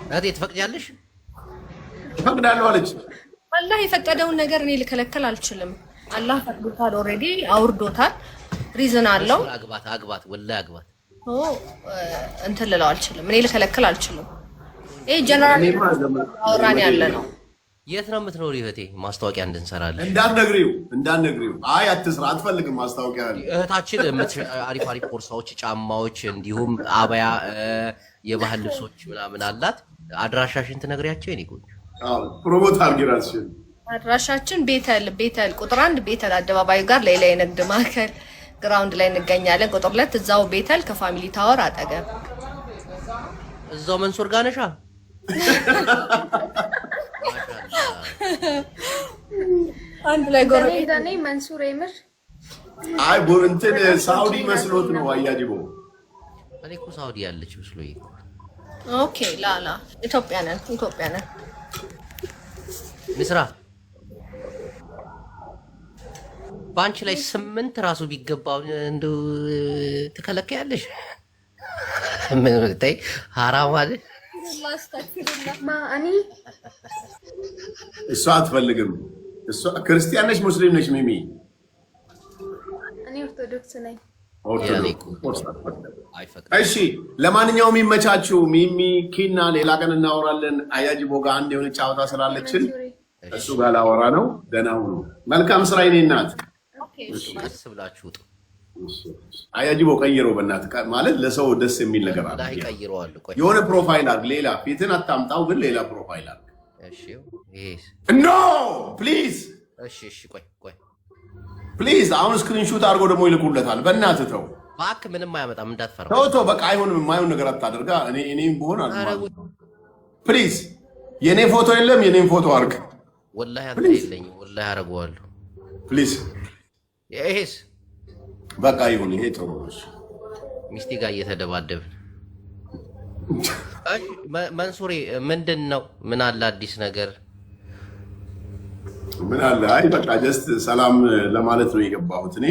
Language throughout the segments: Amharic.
እህቴ ትፈቅጃለሽ? እፈቅዳለሁ አለች። አላህ የፈቀደውን ነገር እኔ ልከለከል አልችልም። አላህ ፈቅዶታል፣ ኦልሬዲ አውርዶታል። ሪዝን አለው። አግባት ወላሂ አግባት። እንትን ልለው አልችልም። እኔ ልከለከል አልችልም። ይሄ ጀነራል አውራን ያለ ነው። የት ነው የምትኖሪ እህቴ? ማስታወቂያ እንድንሰራለን። እንዳትነግሪው። አይ አትስራ፣ አትፈልግም ማስታወቂያ። እህታችን አሪፍ ቦርሳዎች፣ ጫማዎች እንዲሁም አበያ፣ የባህል ልብሶች ምናምን አላት። አድራሻሽን ትነግሪያቸው የኔ ቆንጆ? ፕሮሞት አድርጊ እራስሽን። አድራሻችን ቤተል ቁጥር 1 ቤተል አደባባዩ ጋር ሌላ የንግድ ማዕከል ግራውንድ ላይ እንገኛለን። ቁጥር 2 እዛው ቤተል ከፋሚሊ ታወር አጠገብ እዛው መንሱር ጋር ነሻ? አንድ ላይ ጎረቤት ነኝ። መንሱር የምር አይ እንትን ሳውዲ መስሎት ነው አያጅቦ። እኔ እኮ ሳውዲ ያለች መስሎኝ። ኦኬ ላላ ኢትዮጵያ ነን። ምስራ ባንቺ ላይ 8 ራሱ ቢገባው እንደው ትከለከያለሽ? ምን ብታይ ሐራም አይደል? እኔ እሷ አትፈልግም። እሷ ክርስቲያን ነች ሙስሊም ነች? ሚሚ እኔ ኦርቶዶክስ ነኝ። እሺ ለማንኛውም ይመቻችሁ። ሚሚ ኪና ሌላ ቀን እናወራለን። አያጅቦ ጋር አንድ የሆነ ጫወታ ስላለችን እሱ ጋር ላወራ ነው። ደህና ሁኑ። መልካም ስራ የኔ እናት። ቀስ ብላችሁ ውጡ። አያጅቦ ቀይሮ በእናትህ ማለት ለሰው ደስ የሚል ነገር አለ። የሆነ ፕሮፋይል አድርግ። ሌላ ፊትን አታምጣው፣ ግን ሌላ ፕሮፋይል አድርግ። ኖ ፕሊዝ። ቆይ ፕሊዝ። አሁን ስክሪንሹት አድርጎ ደግሞ ይልኩለታል። በእናትህ ተው እባክህ። ምንም አያመጣም፣ እንዳትፈራ። ተው በቃ አይሆንም። የማይሆን ነገር አታደርጋ። እኔም ብሆን ፕሊዝ። የኔ ፎቶ የለም፣ የኔም ፎቶ አድርግ። ወላሂ አንተ የለኝም። ወላሂ አደርገዋለሁ። ፕሊዝ። ይሄስ በቃ ይሁን። ይሄ ጥሩ ነው። ሚስቴ ጋር እየተደባደብን። መንሱሬ ምንድን ነው? ምን አለ አዲስ ነገር? ምን አለ? አይ በቃ ጀስት ሰላም ለማለት ነው የገባሁት። እኔ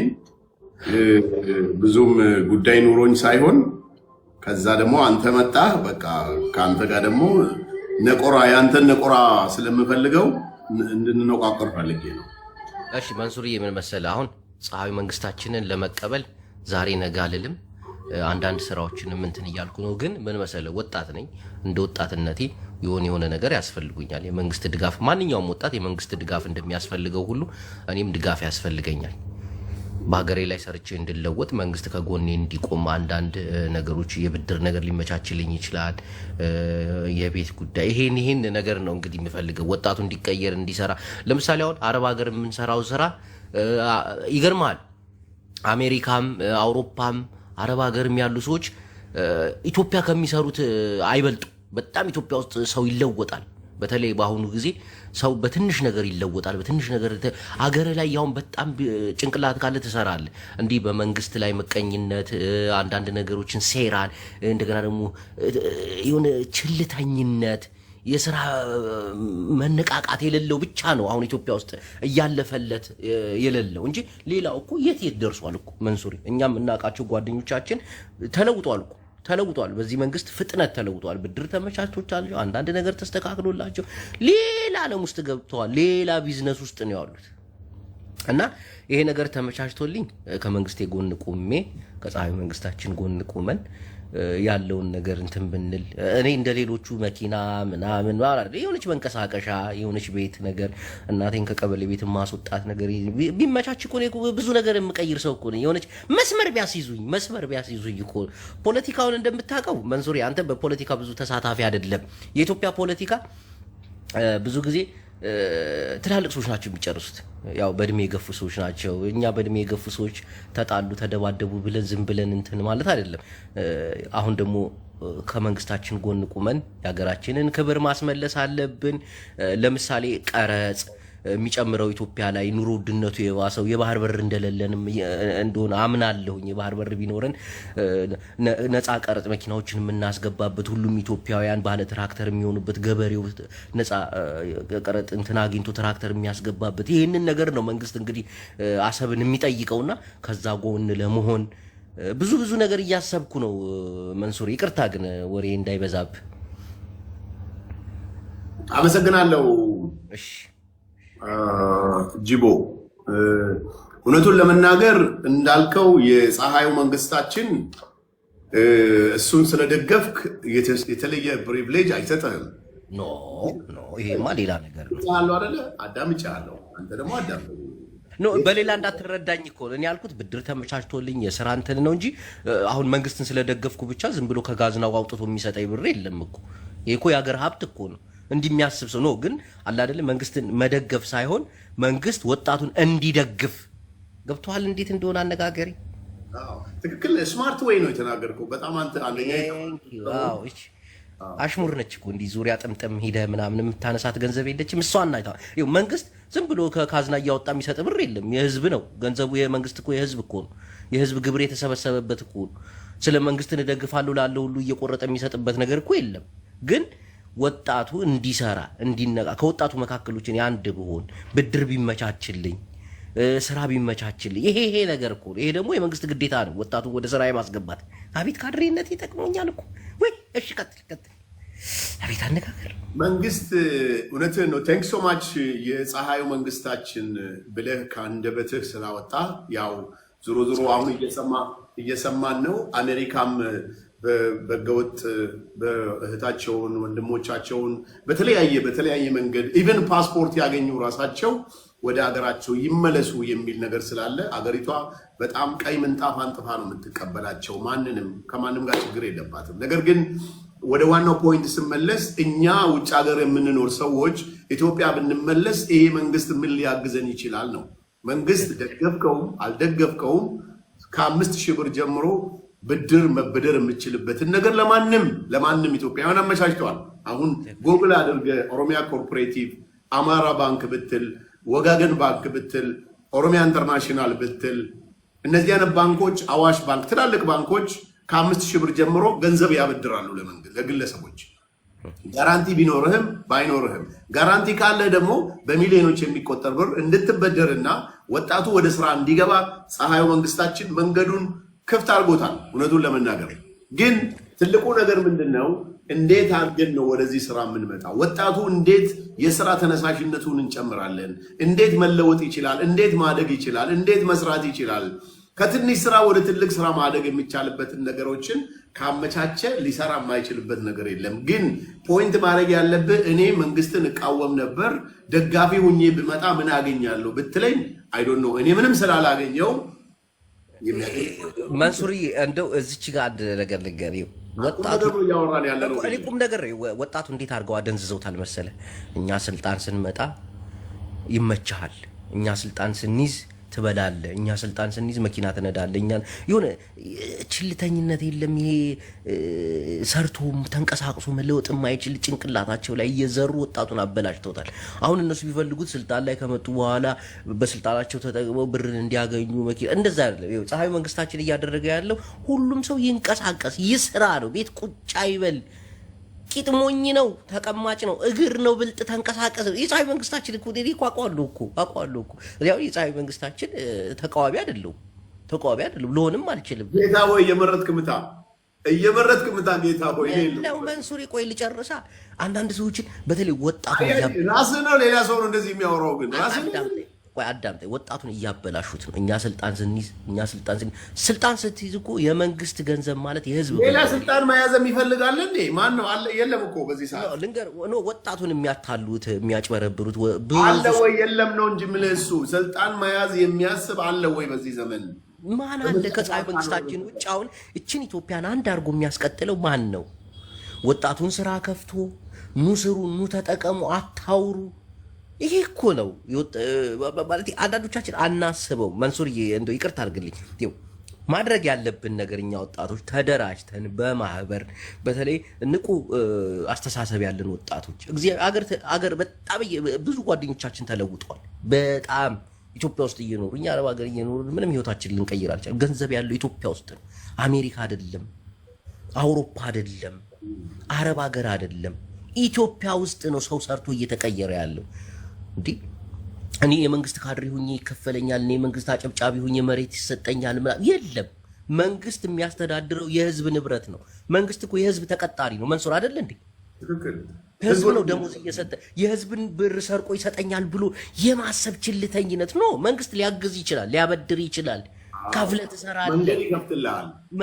ብዙም ጉዳይ ኑሮኝ ሳይሆን ከዛ ደግሞ አንተ መጣ። በቃ ከአንተ ጋር ደግሞ ያንተን ነቆራ ስለምፈልገው እንድንነቋቆር ፈልጌ ነው። እሺ መንሱርዬ፣ ምን መሰለህ፣ አሁን ፀሐይ መንግስታችንን ለመቀበል ዛሬ ነገ አልልም። አንዳንድ ስራዎችንም እንትን እያልኩ ነው። ግን ምን መሰለህ፣ ወጣት ነኝ። እንደ ወጣትነቴ የሆነ ነገር ያስፈልጉኛል። የመንግስት ድጋፍ፣ ማንኛውም ወጣት የመንግስት ድጋፍ እንደሚያስፈልገው ሁሉ እኔም ድጋፍ ያስፈልገኛል። በሀገሬ ላይ ሰርቼ እንድለወጥ መንግስት ከጎኔ እንዲቆም አንዳንድ ነገሮች፣ የብድር ነገር ሊመቻችልኝ ይችላል። የቤት ጉዳይ፣ ይሄን ነገር ነው እንግዲህ የምፈልገው፣ ወጣቱ እንዲቀየር እንዲሰራ። ለምሳሌ አሁን አረብ ሀገር የምንሰራው ስራ ይገርማል። አሜሪካም አውሮፓም አረብ ሀገርም ያሉ ሰዎች ኢትዮጵያ ከሚሰሩት አይበልጡ። በጣም ኢትዮጵያ ውስጥ ሰው ይለወጣል። በተለይ በአሁኑ ጊዜ ሰው በትንሽ ነገር ይለወጣል። በትንሽ ነገር አገር ላይ ያውን በጣም ጭንቅላት ካለ ትሰራለህ። እንዲህ በመንግስት ላይ መቀኝነት፣ አንዳንድ ነገሮችን ሴራን፣ እንደገና ደግሞ የሆነ ችልተኝነት፣ የስራ መነቃቃት የሌለው ብቻ ነው አሁን ኢትዮጵያ ውስጥ እያለፈለት የሌለው እንጂ ሌላው እኮ የት ደርሷል እኮ መንሱሪ። እኛም እናውቃቸው ጓደኞቻችን ተለውጧል። በዚህ መንግስት ፍጥነት ተለውጧል። ብድር ተመቻችቶላቸው፣ አንዳንድ ነገር ተስተካክሎላቸው ሌላ ዓለም ውስጥ ገብተዋል። ሌላ ቢዝነስ ውስጥ ነው ያሉት። እና ይሄ ነገር ተመቻችቶልኝ ከመንግስቴ ጎን ቁሜ ከፀሐይ መንግስታችን ጎን ቁመን ያለውን ነገር እንትን ብንል፣ እኔ እንደ ሌሎቹ መኪና ምናምን የሆነች መንቀሳቀሻ የሆነች ቤት ነገር እናቴን ከቀበሌ ቤት ማስወጣት ነገር ቢመቻች እኮ ብዙ ነገር የምቀይር ሰው እኮ ነኝ። የሆነች መስመር ቢያስይዙኝ እኮ። ፖለቲካውን እንደምታውቀው መንሱሪ፣ አንተ በፖለቲካ ብዙ ተሳታፊ አይደለም። የኢትዮጵያ ፖለቲካ ብዙ ጊዜ ትላልቅ ሰዎች ናቸው የሚጨርሱት። ያው በእድሜ የገፉ ሰዎች ናቸው። እኛ በእድሜ የገፉ ሰዎች ተጣሉ፣ ተደባደቡ ብለን ዝም ብለን እንትን ማለት አይደለም። አሁን ደግሞ ከመንግስታችን ጎን ቁመን የሀገራችንን ክብር ማስመለስ አለብን። ለምሳሌ ቀረጽ የሚጨምረው ኢትዮጵያ ላይ ኑሮ ውድነቱ የባሰው የባህር በር እንደሌለንም እንደሆነ አምናለሁኝ። የባህር በር ቢኖረን ነፃ ቀረጥ መኪናዎችን የምናስገባበት፣ ሁሉም ኢትዮጵያውያን ባለ ትራክተር የሚሆኑበት፣ ገበሬው ነፃ ቀረጥ እንትን አግኝቶ ትራክተር የሚያስገባበት፣ ይህንን ነገር ነው መንግስት እንግዲህ አሰብን የሚጠይቀውና ከዛ ጎን ለመሆን ብዙ ነገር እያሰብኩ ነው መንሱር። ይቅርታ ግን ወሬ እንዳይበዛብ። አመሰግናለሁ። እሺ ጂቦ እውነቱን ለመናገር እንዳልከው የፀሐዩ መንግስታችን እሱን ስለደገፍክ የተለየ ፕሪቪሌጅ አይሰጥህም። ኖ ይሄማ ሌላ ነገር ነው። አለው አይደለ? አዳምጫለሁ። አንተ ደግሞ አዳም ኖ በሌላ እንዳትረዳኝ እኮ እኔ ያልኩት ብድር ተመቻችቶልኝ የሥራ እንትን ነው እንጂ አሁን መንግስትን ስለደገፍኩ ብቻ ዝም ብሎ ከጋዝናው አውጥቶ የሚሰጠኝ ብር የለም እኮ። ይሄ እኮ የሀገር ሀብት እኮ ነው። እንዲህ የሚያስብ ሰው ነው ግን አለ አይደለ? መንግስትን መደገፍ ሳይሆን መንግስት ወጣቱን እንዲደግፍ ገብቷል። እንዴት እንደሆነ አነጋገሪ ትክክል። ስማርት ወይ ነው የተናገርከው። በጣም አንተ አንደኛ አሽሙር ነች እኮ እንዲህ ዙሪያ ጥምጥም ሄደህ ምናምን የምታነሳት ገንዘብ የለችም። እሷን አይታ ይኸው መንግስት ዝም ብሎ ከካዝና እያወጣ የሚሰጥ ብር የለም። የህዝብ ነው ገንዘቡ። የመንግስት እኮ የህዝብ እኮ ነው። የህዝብ ግብር የተሰበሰበበት እኮ ነው። ስለ መንግስትን እደግፋለሁ ላለው ሁሉ እየቆረጠ የሚሰጥበት ነገር እኮ የለም። ግን ወጣቱ እንዲሰራ እንዲነቃ ከወጣቱ መካከሎችን ያንድ ብሆን ብድር ቢመቻችልኝ ስራ ቢመቻችልኝ ይሄ ነገር እኮ ይሄ ደግሞ የመንግስት ግዴታ ነው። ወጣቱ ወደ ስራ የማስገባት አቤት ካድሬነት ይጠቅመኛል እኮ ወይ። እሺ ቀጥል። አቤት አነጋገር መንግስት እውነትህን ነው። ቴንክ ሶ ማች የፀሐዩ መንግስታችን ብለህ ከአንደበትህ ስላወጣ ያው ዞሮ አሁን እየሰማን ነው። አሜሪካም በገወጥ በእህታቸውን ወንድሞቻቸውን በተለያየ መንገድ ኢቨን ፓስፖርት ያገኙ ራሳቸው ወደ ሀገራቸው ይመለሱ የሚል ነገር ስላለ አገሪቷ በጣም ቀይ ምንጣፍ አንጥፋ ነው የምትቀበላቸው። ከማንም ጋር ችግር የለባትም። ነገር ግን ወደ ዋናው ፖይንት ስመለስ እኛ ውጭ ሀገር የምንኖር ሰዎች ኢትዮጵያ ብንመለስ ይሄ መንግስት ምን ሊያግዘን ይችላል ነው። መንግስት ደገፍከውም አልደገፍከውም ከ5,000 ብር ጀምሮ ብድር መበደር የምችልበትን ነገር ለማንም ኢትዮጵያውያን አመቻችተዋል። አሁን ጎግል አድርገ ኦሮሚያ ኮርፖሬቲቭ፣ አማራ ባንክ ብትል፣ ወጋገን ባንክ ብትል፣ ኦሮሚያ ኢንተርናሽናል ብትል፣ እነዚህ አይነት ባንኮች፣ አዋሽ ባንክ፣ ትላልቅ ባንኮች ከ5,000 ብር ጀምሮ ገንዘብ ያበድራሉ ለግለሰቦች። ጋራንቲ ቢኖርህም ባይኖርህም፣ ጋራንቲ ካለ ደግሞ በሚሊዮኖች የሚቆጠር ብር እንድትበደርና ወጣቱ ወደ ስራ እንዲገባ ፀሐዩ መንግስታችን መንገዱን ክፍት አድርጎታል። እውነቱን ለመናገር ግን ትልቁ ነገር ምንድነው? እንዴት አድርገን ነው ወደዚህ ስራ የምንመጣው? ወጣቱ እንዴት የስራ ተነሳሽነቱን እንጨምራለን? እንዴት መለወጥ ይችላል? እንዴት ማደግ ይችላል? እንዴት መስራት ይችላል? ከትንሽ ስራ ወደ ትልቅ ስራ ማደግ የሚቻልበትን ነገሮችን ካመቻቸ ሊሰራ የማይችልበት ነገር የለም። ግን ፖይንት ማድረግ ያለብህ እኔ መንግስትን እቃወም ነበር ደጋፊ ሁኜ ብመጣ ምን አገኛለሁ ብትለኝ አይ ዶንት ኖ እኔ ምንም ስላላገኘው መንሱሪ እንደው እዚች ጋር አንድ ነገር ልንገርህ። ወጣቱ እያወራን ያለ ነው። እኔ ቁም ነገር ወጣቱ እንዴት አድርገው አደንዝዘውታል መሰለ። እኛ ስልጣን ስንመጣ ይመችሃል፣ እኛ ስልጣን ስንይዝ ትበላለህ፣ እኛ ስልጣን ስንይዝ መኪና ትነዳለህ። እኛ የሆነ ችልተኝነት የለም። ይሄ ሰርቶ ተንቀሳቅሶ መለወጥ የማይችል ጭንቅላታቸው ላይ እየዘሩ ወጣቱን አበላሽተውታል። አሁን እነሱ ቢፈልጉት ስልጣን ላይ ከመጡ በኋላ በስልጣናቸው ተጠቅመው ብርን እንዲያገኙ መኪና እንደዛ አይደለም። ፀሐዩ መንግስታችን እያደረገ ያለው ሁሉም ሰው ይንቀሳቀስ፣ ይስራ ነው። ቤት ቁጭ አይበል። ቂጥ ሞኝ ነው፣ ተቀማጭ ነው፣ እግር ነው ብልጥ፣ ተንቀሳቀስ። የፀሐዩ መንግስታችን እኮ አውቀዋለሁ እኮ ያው የፀሐዩ መንግስታችን ተቃዋሚ አይደለም ልሆንም አልችልም። ጌታ ሆይ እየመረጥክ ምታ ጌታ ሆይ ነው። መንሱሪ ቆይ ልጨርሳ። አንዳንድ ሰዎችን በተለይ ወጣቱ ራስህ ነው ሌላ ሰው ነው እንደዚህ የሚያወራው ግን ራስህ ቆይ አዳምጠኝ። ወጣቱን እያበላሹት ነው። እኛ ስልጣን ስትይዝ እኮ የመንግስት ገንዘብ ማለት የህዝብ ሌላ ስልጣን መያዝ የሚፈልጋል እንዴ? ማን ነው አለ? የለም እኮ በዚህ ሰዓት ልንገር ነው። ወጣቱን የሚያታሉት የሚያጭበረብሩት አለ ወይ? የለም ነው እንጂ ምን እሱ ስልጣን መያዝ የሚያስብ አለ ወይ በዚህ ዘመን? ማን አለ? ከፀሐይ መንግስታችን ውጭ አሁን እችን ኢትዮጵያን አንድ አድርጎ የሚያስቀጥለው ማን ነው? ወጣቱን ስራ ከፍቶ ኑ ስሩ፣ ኑ ተጠቀሙ፣ አታውሩ። ይሄ እኮ ነው ማለት። አንዳንዶቻችን አናስበው። መንሱርዬ እንደው ይቅርታ አድርግልኝ። ማድረግ ያለብን ነገር እኛ ወጣቶች ተደራጅተን በማህበር በተለይ ንቁ አስተሳሰብ ያለን ወጣቶች አገር በጣም ብዙ ጓደኞቻችን ተለውጠዋል። በጣም ኢትዮጵያ ውስጥ እየኖሩ እኛ አረብ ሀገር እየኖሩ ምንም ህይወታችን ልንቀይር አልቻልንም። ገንዘብ ያለው ኢትዮጵያ ውስጥ ነው። አሜሪካ አይደለም፣ አውሮፓ አይደለም፣ አረብ ሀገር አይደለም፣ ኢትዮጵያ ውስጥ ነው ሰው ሰርቶ እየተቀየረ ያለው። እንዴ እኔ የመንግስት ካድሬ ሁኜ ይከፈለኛል፣ እኔ የመንግስት አጨብጫቢ ሁኜ መሬት ይሰጠኛል የለም። መንግስት የሚያስተዳድረው የህዝብ ንብረት ነው። መንግስት እኮ የህዝብ ተቀጣሪ ነው። መንሱር አይደል እንዴ? ህዝብ ነው ደሞዝ እየሰጠ የህዝብን ብር ሰርቆ ይሰጠኛል ብሎ የማሰብ ችልተኝነት ነው። መንግስት ሊያግዝ ይችላል፣ ሊያበድር ይችላል። ከፍለህ ትሰራለህ።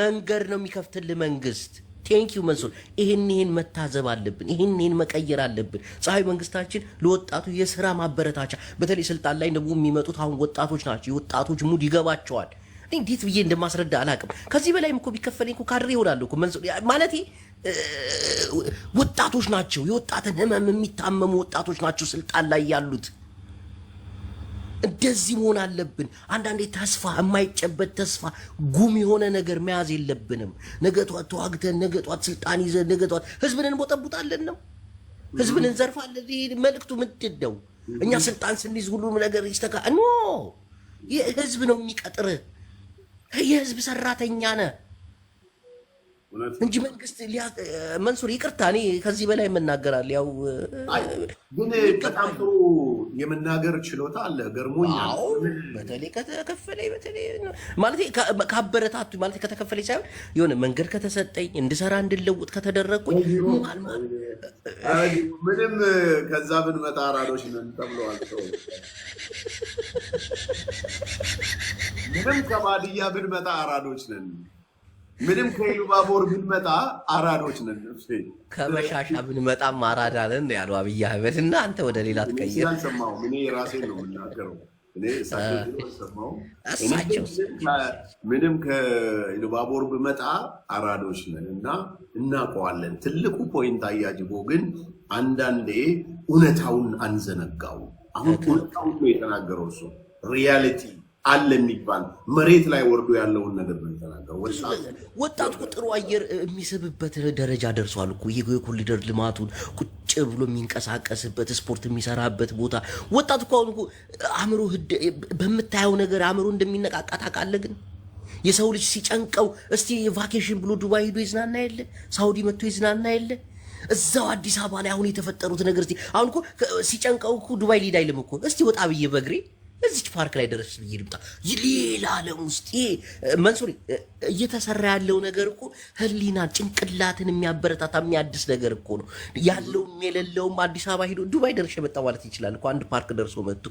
መንገድ ነው የሚከፍትልህ መንግስት። ቴንኪው መንሱር። ይሄን መታዘብ አለብን። ይሄን መቀየር አለብን። ፀሐይ መንግስታችን ለወጣቱ የስራ ማበረታቻ በተለይ ስልጣን ላይ ደግሞ የሚመጡት አሁን ወጣቶች ናቸው። የወጣቶች ሙድ ይገባቸዋል። እንዴት ብዬ እንደማስረዳ አላውቅም። ከዚህ በላይም እኮ ቢከፈለኝ እኮ ካድሬ ይሆናል እኮ መንሱር ማለት ወጣቶች ናቸው። የወጣትን ህመም የሚታመሙ ወጣቶች ናቸው ስልጣን ላይ ያሉት። እንደዚህ መሆን አለብን። አንዳንዴ ተስፋ የማይጨበት ተስፋ ጉም የሆነ ነገር መያዝ የለብንም። ነገ ጧት ተዋግተን ነገ ጧት ስልጣን ይዘን ነገ ጧት ህዝብን እንቦጠቡጣለን ነው ህዝብን እንዘርፋለን። ይሄ መልእክቱ ምንድን ነው? እኛ ስልጣን ስንይዝ ሁሉም ነገር ኖ ህዝብ ነው የሚቀጥር። የህዝብ ሰራተኛ ነህ እንጂ መንግስት መንሱር ይቅርታ፣ እኔ ከዚህ በላይ የምናገራል። ያው ግን በጣም ጥሩ የመናገር ችሎታ አለ። ገርሞኛል። በተለይ ከተከፈለኝ በተለይ ማለት ካበረታቱ ማለት ከተከፈለኝ ሳይሆን የሆነ መንገድ ከተሰጠኝ እንድሰራ እንድለውጥ ከተደረግኩኝ ምንም ከዛ ብንመጣ አራዶች ነን ተብለዋል። ምንም ከባድያ ብንመጣ አራዶች ነን። ምንም ከኢሉባቦር ብንመጣ አራዶች ነን። ከመሻሻ ብንመጣም አራዳ ነን ያለው አብይ አህመድ እና አንተ ወደ ሌላ ትቀይር። አልሰማሁም። እኔ ራሴን ነው የምናገረው። ምንም ከኢሉባቦር ብመጣ አራዶች ነን እና እናውቀዋለን። ትልቁ ፖይንት አያጅቦ ግን አንዳንዴ እውነታውን አንዘነጋው። አሁን እውነታውን ነው የተናገረው እሱ ሪያሊቲ አለ የሚባል መሬት ላይ ወርዶ ያለውን ነገር ነው የተናገረው። ወጣቱ ጥሩ አየር የሚስብበት ደረጃ ደርሷል እኮ የኮሪደር ልማቱን ቁጭ ብሎ የሚንቀሳቀስበት ስፖርት የሚሰራበት ቦታ ወጣቱ እኮ አሁን አእምሮ በምታየው ነገር አእምሮ እንደሚነቃቃ ታውቃለህ። ግን የሰው ልጅ ሲጨንቀው እስቲ ቫኬሽን ብሎ ዱባይ ሄዶ ይዝናና የለ ሳውዲ መጥቶ ይዝናና የለ እዛው አዲስ አበባ ላይ አሁን የተፈጠሩት ነገር እስቲ አሁን እኮ ሲጨንቀው እኮ ዱባይ ሊሄድ አይልም እኮ እስቲ ወጣ ብዬ በእግሬ እዚች ፓርክ ላይ ደረስ ብዬ ልምጣ። ሌላ ዓለም ውስጥ መንሱሪ እየተሰራ ያለው ነገር እኮ ህሊና ጭንቅላትን የሚያበረታታ የሚያድስ ነገር እኮ ነው ያለውም የሌለውም። አዲስ አበባ ሄዶ ዱባይ ደርሼ መጣ ማለት ይችላል እኮ አንድ ፓርክ ደርሶ መጥቶ